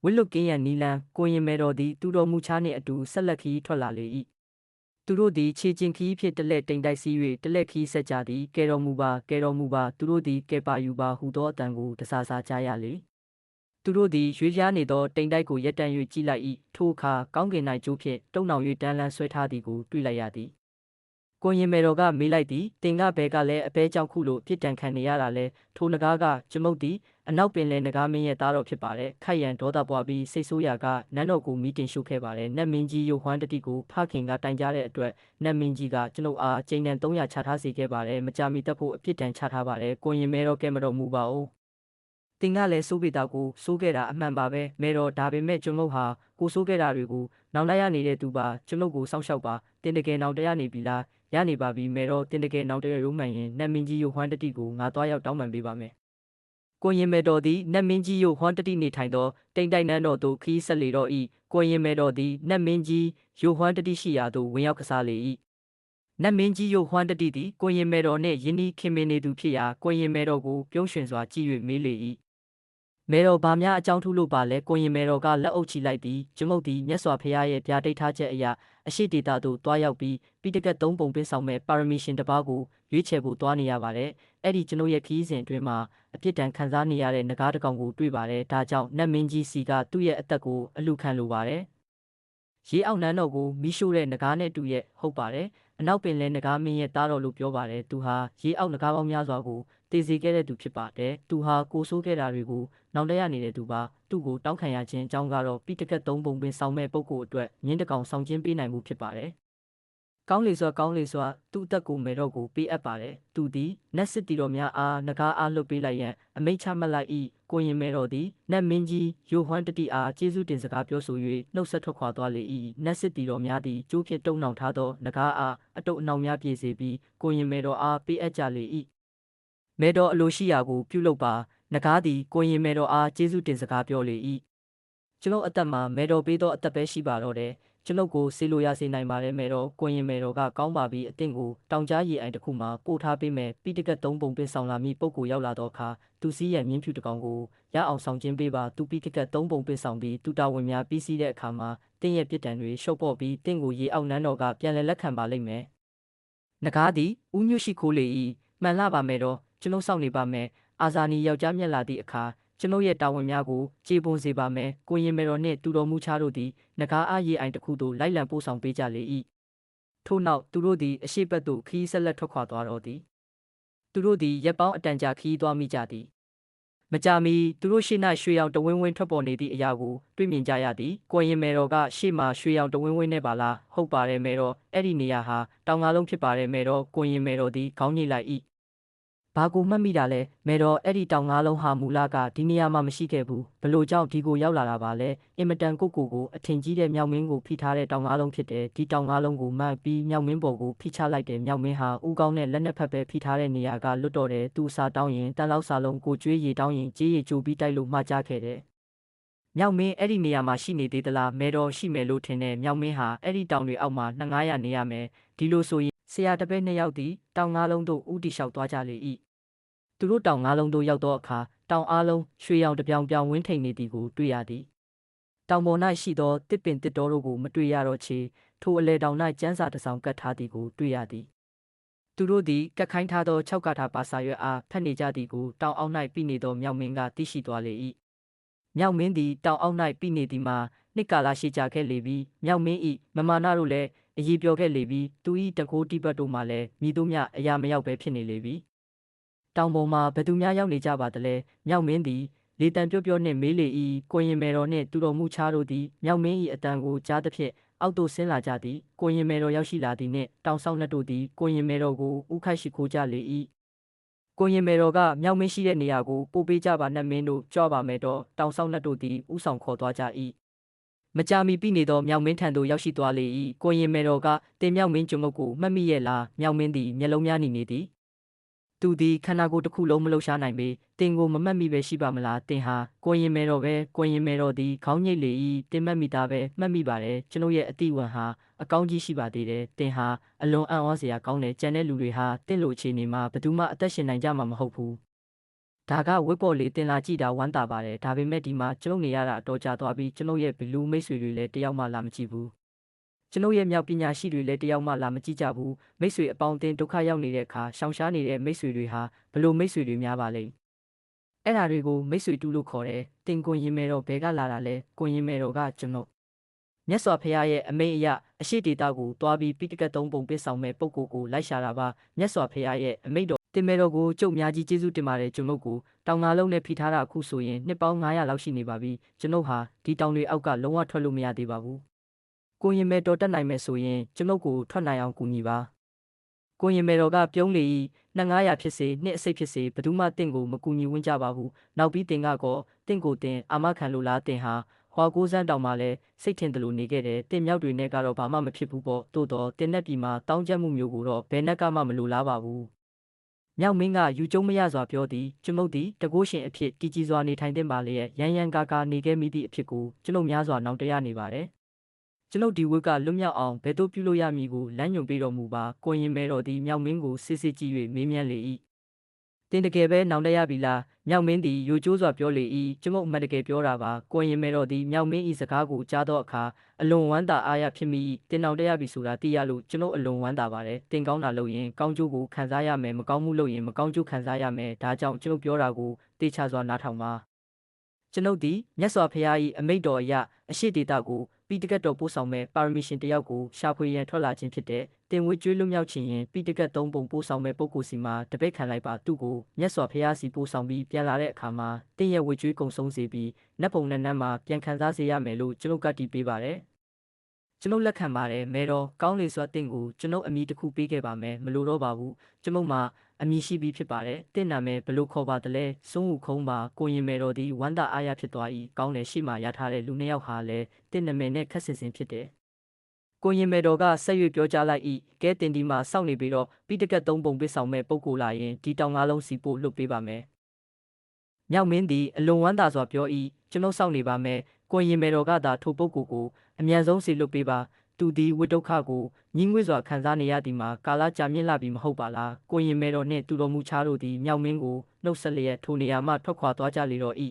ဝစ်လွတ်ကင်းရန်နီလန်ကိုရင်မဲတော်သည်သူတော်မူချားနှင့်အတူဆက်လက်ခီးထွက်လာလေ၏သူတို့သည်ခြေချင်းခီးဖြင့်တလက်တိမ်တိုက်စီး၍တလက်ခီးဆက်ကြသည်ကဲတော်မူပါကဲတော်မူပါသူတို့သည်ကဲပါယူပါဟူသောအတန်ကိုတစားစားကြားရလေသူတို့သည်ရွေးပြားနေသောတိမ်တိုက်ကိုရက်တန့်၍ကြည့်လိုက်၏ထိုအခါကောင်းကင်၌ကျိုးဖြင့်တုံနှောင်၍တန်းလန်းဆွဲထားသည်ကိုတွေ့လိုက်ရသည်ကိုရင်မဲတော်ကမေးလိုက်သည်တင်ကဘဲကလည်းအပဲကြောင့်ခုလိုပြစ်ဒဏ်ခံနေရတာလဲထိုနဂါးကကျမုတ်သည်အနောက်ပင်လယ်နဂါးမင်းရဲ့သားတော်ဖြစ်ပါတယ်ခိုက်ရန်ဒေါသပွားပြီးစိတ်ဆိုးရာကနန်းတော်ကိုမီးတင်ရှို့ခဲ့ပါတယ်နတ်မင်းကြီးယိုဟွမ်းတတိကိုဖခင်ကတိုင်ကြားတဲ့အတွက်နတ်မင်းကြီးကကျွန်ုပ်အားကျိန်တန်300ချထားစေခဲ့ပါတယ်မကြာမီတက်ဖို့အပြစ်ဒဏ်ချထားပါတယ်ကိုရင်မဲတော်ကဲမတော်မူပါဦးတင်ကလည်းစိုးပေတာကိုစိုးခဲ့တာအမှန်ပါပဲမဲတော်ဒါပေမဲ့ကျွန်ုပ်ဟာကိုစိုးခဲ့တာတွေကိုနောင်တရနေတဲ့သူပါကျွန်ုပ်ကိုစောင့်ရှောက်ပါတင်တကယ်နောင်တရနေပြီလားရနေပါပြီမဲတော်တင်တကယ်နောင်တရရုံးမှန်ရင်နတ်မင်းကြီးယိုဟွမ်းတတိကိုငါသွားရောက်တောင်းပန်ပေးပါမယ်ကိုရင်မဲတော်သည်နတ်မင်းကြီးယိုဟွမ်းတတိနေထိုင်သောတိမ်တိုက်နန်းတော်သို့ခီးဆက်လေတော့၏ကိုရင်မဲတော်သည်နတ်မင်းကြီးယိုဟွမ်းတတိရှိရာသို့ဝင်ရောက်ကစားလေ၏နတ်မင်းကြီးယိုဟွမ်းတတိသည်ကိုရင်မဲတော်နှင့်ယင်းဤခင်မင်နေသူဖြစ်ရာကိုရင်မဲတော်ကိုပြုံးရွှင်စွာကြည့်၍မေးလေ၏မဲတော်ဘာများအကြောင်းထူးလို့ပါလဲကိုရင်မဲတော်ကလက်အုပ်ချလိုက်သည်ကျွန်ုပ်သည်မြတ်စွာဘုရားရဲ့ဗျာဒိတ်ထားချက်အရာအရှိဒေတာသို့တွားရောက်ပြီးပိဋကတ်3ပုံပင်ဆောင်မဲ့ပါရမီရှင်တစ်ပါးကိုရွေးချယ်ဖို့တွားနေရပါတယ်အဲ့ဒီကျွန်ုပ်ရဲ့ခီးစဉ်အတွင်းမှာအပြစ်ဒဏ်ခံစားနေရတဲ့နဂါးတစ်ကောင်ကိုတွေ့ပါတယ်ဒါကြောင့်နတ်မင်းကြီးစီကသူ့ရဲ့အသက်ကိုအလူခံလိုပါတယ်ရေအောက်နန်းတော်ကိုမိရှို့တဲ့နဂါးနဲ့တူရဲ့ဟုတ်ပါတယ်အနောက်ပင်လဲနဂါးမင်းရဲ့သားတော်လို့ပြောပါတယ်သူဟာရေအောက်နဂါးပေါင်းများစွာကိုတည်စေခဲ့တဲ့သူဖြစ်ပါတယ်သူဟာကိုဆိုးခဲ့တာတွေကိုနောင်တရနေတဲ့သူပါသူ့ကိုတောင်းခံရခြင်းအကြောင်းကတော့ပိဋကတ်3ပုံပင်ဆောင်မဲ့ပုဂ္ဂိုလ်အတွက်မြင်းတကောင်ဆောင်ခြင်းပေးနိုင်မှုဖြစ်ပါတယ်ကောင်းလေစွာသူ့အသက်ကိုမဲတော်ကိုပေးအပ်ပါတယ်သူသည်နတ်စစ်တီတော်များအားနဂါးအားလွတ်ပေးလိုက်ရန်အမိန့်ချမှတ်လိုက်၏ကိုရင်မဲတော်သည်နတ်မင်းကြီးယိုဟွမ်းတတိအားကျေးဇူးတင်စကားပြောဆို၍နှုတ်ဆက်ထွက်ခွာသွားလေ၏နတ်စစ်တီတော်များသည်ကျိုးဖြင့်တုံနှောင်ထားသောနဂါးအားအတုပ်အနှောင်များပြေစေပြီးကိုရင်မဲတော်အားပေးအပ်ကြလေ၏မဲတော်အလိုရှိရာကိုပြုလုပ်ပါနဂါးသည်ကိုရင်မဲတော်အားကျေးဇူးတင်စကားပြောလေ၏ကျွန်ုပ်အသက်မှာမဲတော်ပေးသောအသက်ပဲရှိပါတော့တယ်ကျွန်ုပ်ကိုဆေးလိုရစေနိုင်ပါတယ်မဲတော်ကိုရင်မဲတော်ကကောင်းပါပြီအသင်ကိုတောင်ကြားရေအိုင်တစ်ခုမှာပို့ထားပေးမယ်ပိဋကတ်3ပုံပင်ဆောင်လာမည့်ပုဂ္ဂိုလ်ရောက်လာတော့အခါသူစည်းရမြင်းဖြူတစ်ကောင်ကိုရအောင်ဆောင်ခြင်းပေးပါသူပိဋကတ်3ပုံပင်ဆောင်ပြီးသူတာဝန်များပြီးစီးတဲ့အခါမှာတင်းရဲ့ပြစ်ဒဏ်တွေရှုပ်ပေါ့ပြီးတင်းကိုရေအောက်နန်းတော်ကပြန်လည်လက်ခံပါလိမ့်မယ်နဂါးသည်ဦးညွှတ်ရှိခိုးလေ၏မှန်လားပါမယ်တော့ကျွန်ုပ်စောင့်နေပါမယ်အာဇာနီယောက်ျားမြတ်လာသည့်အခါကျွန်ုပ်ရဲ့တာဝန်များကိုကျေပွန်စေပါမယ်ကိုရင်မဲတော်နှင့်တူတော်မူချတို့သည်နဂါးအားရေအိုင်တစ်ခုသို့လိုက်လံပို့ဆောင်ပေးကြလေ၏ထို့နောက်သူတို့သည်အရှိတ်ဘက်သို့ခီးဆက်လက်ထွက်ခွာသွားတော့သည်သူတို့သည်ရက်ပေါင်းအတန်ကြာခီးသွားမိကြသည်မကြာမီသူတို့ရှေ့၌ရွှေရောင်တဝင်းဝင်းထွက်ပေါ်နေသည့်အရာကိုတွေ့မြင်ကြရသည်ကိုရင်မဲတော်ကရှေ့မှာရွှေရောင်တဝင်းဝင်းနဲ့ပါလားဟုတ်ပါတယ်မဲတော်အဲ့ဒီနေရာဟာတောင်ငါလုံးဖြစ်ပါတယ်မဲတော်ကိုရင်မဲတော်သည်ခေါင်းညှိလိုက်၏ဘာကိုမှတ်မိတာလဲမဲတော်အဲ့ဒီတောင်ငါလုံးဟာမူလကဒီနေရာမှာမရှိခဲ့ဘူးဘလို့ကြောင့်ဒီကိုရောက်လာတာပါလဲအင်မတန်ကိုအထင်ကြီးတဲ့မြောက်မင်းကိုဖိထားတဲ့တောင်ငါလုံးဖြစ်တယ်ဒီတောင်ငါလုံးကိုမှတ်ပြီးမြောက်မင်းပေါ်ကိုဖိချလိုက်တယ်မြောက်မင်းဟာဦးကောင်းနဲ့လက်နက်ဖက်ပဲဖိထားတဲ့နေရာကလွတ်တော်တယ်သူစာတောင်းရင်တန်လောက်စာလုံးကိုကျွေးရီတောင်းရင်ကြေးရီကြိုပြီးတိုက်လို့မှားကြခဲ့တယ်မြောက်မင်းအဲ့ဒီနေရာမှာရှိနေသေးသလားမဲတော်ရှိမယ်လို့ထင်တယ်မြောက်မင်းဟာအဲ့ဒီတောင်တွေအောက်မှာ900နေရမယ်ဒီလိုဆိုရင်ဆရာတပည့်2ယောက်သည်တောင်ငါလုံးသို့ဥတီလျှောက်သွားကြလေ၏သူတို့တောင်ငါလုံးသို့ရောက်သောအခါတောင်အားလုံးရွှေရောင်တပြောင်ပြောင်ဝင်းထိန်နေသည်ကိုတွေ့ရသည်တောင်ပေါ်၌ရှိသောတစ်ပင်တစ်တော်တို့ကိုမတွေ့ရတော့ချေထိုအလဲတောင်၌ကျန်းစာတစ်စောင်ကတ်ထားသည်ကိုတွေ့ရသည်သူတို့သည်ကတ်ခိုင်းထားသော6ကထာပါစာရွက်အားဖတ်နေကြသည်ကိုတောင်အောက်၌ပြနေသောမြောက်မင်းကသိရှိသွားလေ၏မြောက်မင်းသည်တောင်အောက်၌ပြနေသည်မှာနှစ်ကာလရှိကြခဲ့လေပြီမြောက်မင်း၏မမာနတို့လည်းအည်ပြောခဲ့လေပြီသူ၏တကိုးတိပတ်တို့မှလည်းမိတို့မြအရာမရောက်ပဲဖြစ်နေလေပြီတောင်ပေါ်မှာဘသူများရောက်နေကြပါသလဲမြောက်မင်းသည်လေတံပြောနှင့်မေးလေ၏ကိုရင်မဲတော်နှင့်တူတော်မူချားတို့သည်မြောက်မင်း၏အတန်ကိုကြားသဖြင့်အောက်သို့ဆင်းလာကြသည်ကိုရင်မဲတော်ရောက်ရှိလာသည်နှင့်တောင်ဆောင်နှက်တို့သည်ကိုရင်မဲတော်ကိုဥခိုက်ရှိခိုးကြလေ၏ကိုရင်မဲတော်ကမြောက်မင်းရှိတဲ့နေရာကိုပို့ပေးကြပါနှက်မင်းတို့ကြွပါမယ်တော့တောင်ဆောင်နှက်တို့သည်ဥဆောင်ခေါ်သွားကြ၏မကြာမီပြီးနေသောမြောက်မင်းထံသို့ရောက်ရှိသွားလေ၏ကိုရင်မဲတော်ကတင်မြောက်မင်းကျွန်ုပ်ကိုမှတ်မိရဲ့လားမြောက်မင်းသည်မျက်လုံးများနေသည်သူသည်ခန္ဓာကိုယ်တစ်ခုလုံးမလှုပ်ရှားနိုင်ပေတင်ကိုမမှတ်မိပဲရှိပါမလားတင်ဟာကိုရင်မဲတော်ပဲကိုရင်မဲတော်သည်ခေါင်းညိတ်လေ၏တင်မှတ်မိသားပဲမှတ်မိပါတယ်ကျွန်ုပ်ရဲ့အတိဝံဟာအကောင်းကြီးရှိပါသေးတယ်တင်ဟာအလွန်အံ့ဩစရာကောင်းတယ်ကြံတဲ့လူတွေဟာတင့်လိုအခြေအနေမှာဘယ်သူမှအသက်ရှင်နိုင်ကြမှာမဟုတ်ဘူး ဒါကဝက်ပေါ်လေးတင်လာကြည့်တာဝမ်းသာပါတယ်ဒါပေမဲ့ဒီမှာကျွန်ုပ်နေရတာအတော်ကြာသွားပြီးကျွန်ုပ်ရဲ့ဘလူးမိတ်ဆွေတွေလည်းတယောက်မှလာမကြည့်ဘူးကျွန်ုပ်ရဲ့မြောက်ပညာရှိတွေလည်းတယောက်မှလာမကြည့်ကြဘူးမိတ်ဆွေအပေါင်းအသင်းဒုက္ခရောက်နေတဲ့အခါရှောင်ရှားနေတဲ့မိတ်ဆွေတွေဟာဘလို့မိတ်ဆွေတွေများပါလိမ့်အဲ့ဒါတွေကိုမိတ်ဆွေတူလို့ခေါ်တယ်တင်ကွန်ရင်မဲတော့ဘဲကလာတာလဲကွန်ရင်မဲတော့ကကျွန်ုပ်မြတ်စွာဘုရားရဲ့အမိန့်အရအရှိတေတာကိုတွားပြီးပိဋကတ်သုံးပုံပစ်ဆောင်မဲ့ပုဂ္ဂိုလ်ကိုလိုက်ရှာတာပါမြတ်စွာဘုရားရဲ့အမိန့်တော်တင်မဲတော်ကိုကျုပ်များကြီးကျေးဇူးတင်ပါတယ်ကျွန်ုပ်ကိုတောင်ငါလုံးနဲ့ဖိထားတာအခုဆိုရင်နှစ်ပေါင်း900လောက်ရှိနေပါပြီကျွန်ုပ်ဟာဒီတောင်တွေအောက်ကလုံးဝထွက်လို့မရသေးပါဘူးကိုရင်မဲတော်တက်နိုင်မယ်ဆိုရင်ကျွန်ုပ်ကိုထွက်နိုင်အောင်ကူညီပါကိုရင်မဲတော်ကပြုံးလေ၏2900ဖြစ်စေနှစ်အစိတ်ဖြစ်စေဘယ်သူမှတင့်ကိုမကူညီဝန်းကြပါဘူးနောက်ပြီးတင်ကောတင့်ကိုတင်အာမခံလို့လားတင်ဟာဟွာကိုစန်းတောင်မှလည်းစိတ်ထင်တယ်လို့နေခဲ့တယ်တင်မြောက်တွေနဲ့ကတော့ဘာမှမဖြစ်ဘူးပေါ့တိုးတော့တင်နဲ့ပြည်မှာတောင်းကျပ်မှုမျိုးကိုတော့ဘယ်နဲ့ကမှမလိုလားပါဘူးမြောက်မင်းကယူကျုံမရစွာပြောသည်ကျွန်ုပ်သည်တကိုးရှင်အဖြစ်ကြီးကြီးစွာနေထိုင်တဲ့ပါလေရန်ရန်ကာကာနေခဲ့မိသည့်အဖြစ်ကိုကျွန်ုပ်များစွာနောင်တရနေပါတယ်ကျွန်ုပ်ဒီဝက်ကလွတ်မြောက်အောင်ဘယ်သို့ပြုလို့ရမည်ကိုလမ်းညွှန်ပေးတော်မူပါကိုရင်မဲတော်သည်မြောက်မင်းကိုစစ်စစ်ကြည့်၍မေးမြန်းလေ၏တင်တကယ်ပဲနောင်တရပြီလားမြောက်မင်းသည်ရိုကျိုးစွာပြောလေ၏ကျွန်ုပ်အမှန်တကယ်ပြောတာပါကိုရင်မဲတော်သည်မြောက်မင်း၏စကားကိုကြားသောအခါအလွန်ဝမ်းသာအားရဖြစ်မိတင်နောင်တရပြီဆိုတာသိရလို့ကျွန်ုပ်အလွန်ဝမ်းသာပါတယ်တင်ကောင်းတာလုပ်ရင်ကောင်းကျိုးကိုခံစားရမယ်မကောင်းမှုလုပ်ရင်မကောင်းကျိုးခံစားရမယ်ဒါကြောင့်ကျွန်ုပ်ပြောတာကိုတေချာစွာနားထောင်ပါကျွန်ုပ်သည်မြတ်စွာဘုရား၏အမိန့်တော်အရအရှိတေတာကိုပိဋကတ်တော်ပို့ဆောင်မဲ့ပါရမီရှင်တယောက်ကိုရှာဖွေရန်ထွက်လာခြင်းဖြစ်တဲ့တင်ဝေကျွေးလွတ်မြောက်ခြင်းရင်ပိဋကတ်သုံးပုံပို့ဆောင်မဲ့ပုဂ္ဂိုလ်စီမှာတပိတ်ခံလိုက်ပါသူ့ကိုမြတ်စွာဘုရားစီပို့ဆောင်ပြီးပြန်လာတဲ့အခါမှာတင်ရဲ့ဝေကျွေးကုံဆုံးစေပြီးနတ်ပုံနဲ့နတ်မှာပြန်ခံစားစေရမယ်လို့ကျွန်ုပ်ကတည်ပေးပါတယ်ကျွန်ုပ်လက်ခံပါတယ်မဲတော်ကောင်းလေစွာတင့်ကိုကျွန်ုပ်အမည်တစ်ခုပေးခဲ့ပါမယ်မလိုတော့ပါဘူးကျွန်ုပ်မှာအမည်ရှိပြီးဖြစ်ပါတယ်တင့်နာမယ်ဘလို့ခေါ်ပါတလဲစွန်းဟုခုံးပါကိုရင်မဲတော်သည်ဝမ်းသာအားရဖြစ်သွား၏ကောင်းလေရှိမှရထားတဲ့လူနှစ်ယောက်ဟာလည်းတင့်နာမယ်နဲ့ခက်ဆင်ဆင်ဖြစ်တယ်ကိုရင်မဲတော်ကဆက်၍ပြောကြားလိုက်၏ကဲတင်ဒီမှာစောင့်နေပြီးတော့ပိဋကတ်သုံးပုံပစ်ဆောင်မဲ့ပုဂ္ဂိုလ်လာရင်ဒီတောင်ငါးလုံးစီပို့လွတ်ပေးပါမယ်မြောက်မင်းသည်အလွန်ဝမ်းသာစွာပြော၏ကျွန်ုပ်စောင့်နေပါမယ်ကိုရင်မဲတော်ကသာထိုပုဂ္ဂိုလ်ကိုအမြန်ဆုံးစီလွတ်ပေးပါသူသည်ဝိဒုက္ခကိုညှင်းငွေ့စွာခံစားနေရသည်မှာကာလကြာမြင့်လာပြီမဟုတ်ပါလားကိုရင်မဲတော်နှင့်သူတော်မူချားတို့သည်မြောက်မင်းကိုနှုတ်ဆက်လျက်ထိုနေရာမှထွက်ခွာသွားကြလေတော့၏